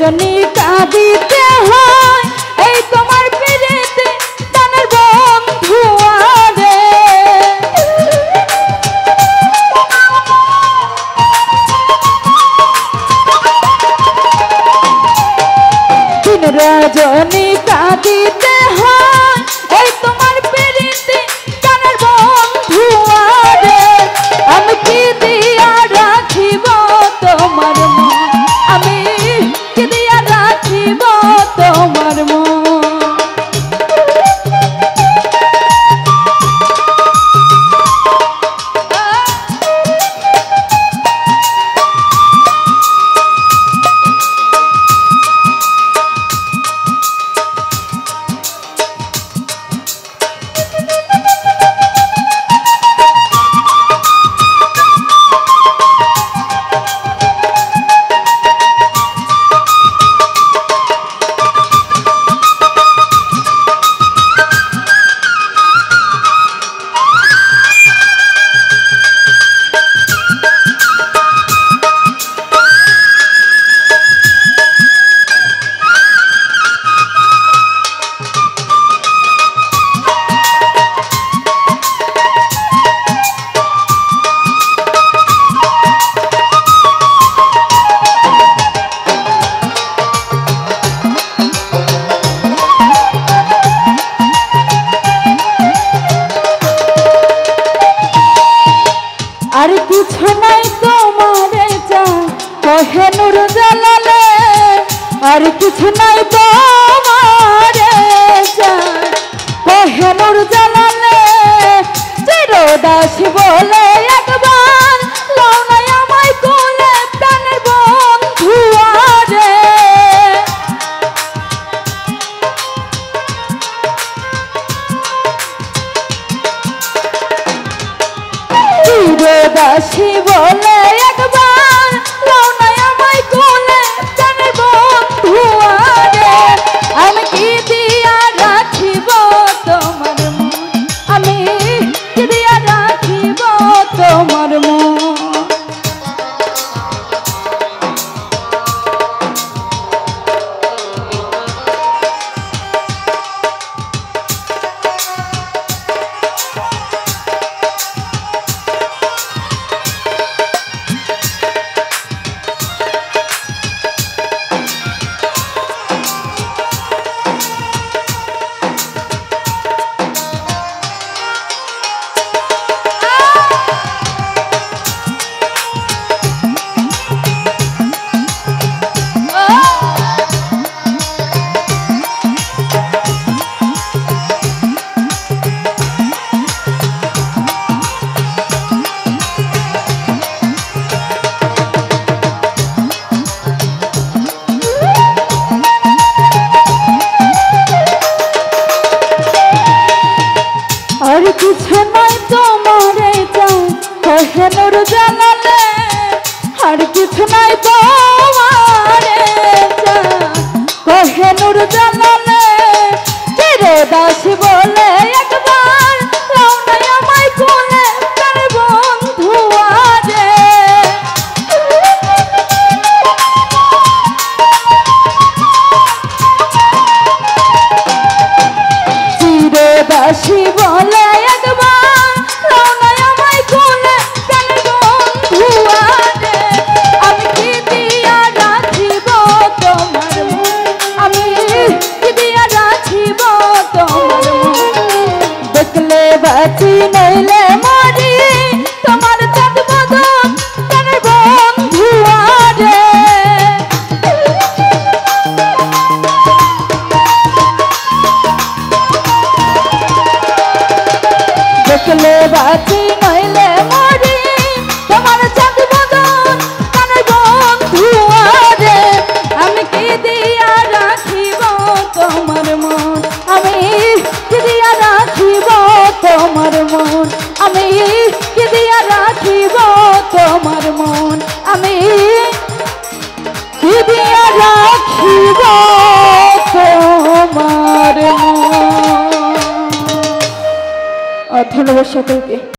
রজনী কাঁদিতে হয় এই তোমার পিড়িতে প্রাণের বন্ধু আরে দিন রজনী কাঁদিতে হয় এই তোমার পিড়িতে প্রাণের বন্ধু আরে আমি কি দিয়া রাখিব তোমার মন আমি কি দিয়া রাখিব তোমার মন আর কিছু নাই তোমারে চাই কহে নূর জালালে আর কিছু নাই তোমারে চাই কহে নূর জালালে চিরদাসী বলে একবার লও নাই আমায় কোলে প্রাণের বন্ধু আরে চিরদাসী বলে একবার লও নাই আমায় কোলে প্রাণের বন্ধু আরে আমি কি দিয়া রাখিব তোমার মন আমি কি দিয়া রাখিব তোমার মন আর কিছু নাই তোমারে চাই কহে নূর জালালে আর কিছু নাই তোমারে চাই কহে নূর জালালে চিরদাসী বলে একবার লও নাই আমায় কোলে প্রাণের বন্ধু আরে চিরদাসী বলে একবার লও নাই আমায় কোলে প্রাণের বন্ধু আরে আমি কি দিয়া রাখিব তোমার মন আমি কি দিয়া রাখিব তোমার মন দেখলে বাঁচি নইলে মরি তোমার চাঁদ বদন প্রাণের বন্ধু আরে দেখলে বাঁচি নইলে মরি তোমার চাঁদ বদন প্রাণের বন্ধু আরে আমি কি দিয়া রাখিব তোমার মন আমি কি দিয়া রাখিব তোমার মন আমি কি দিয়া রাখিব তোমার মন আমি কি দিয়া রাখিব তোমার মন। ধন্যবাদ সকলকে।